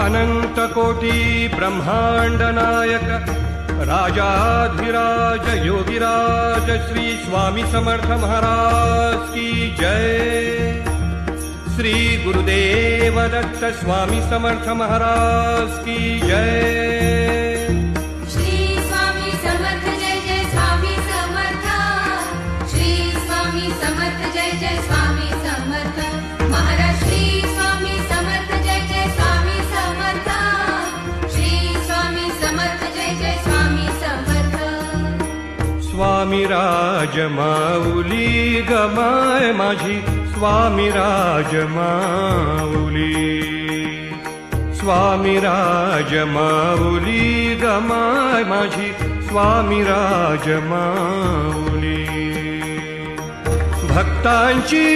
अनंत कोटी ब्रह्मांड नायक राजाधिराज योगिराज श्री स्वामी समर्थ महाराज की जय। श्री गुरुदेव दत्त स्वामी समर्थ महाराज की जय। श्री स्वामी समर्थ जय जय स्वामी समर्थ। श्री स्वामी समर्थ जय जय स्वामी समर्थ महाराज। श्री स्वामी समर्थ जय जय स्वामी समर्थ। श्री स्वामी समर्थ जय जय स्वामी समर्थ। स्वामी राज माऊली गमाय माझी स्वामी राज माऊली। स्वामी राज माऊली गमाय माझी स्वामी राज माऊली। भक्तांची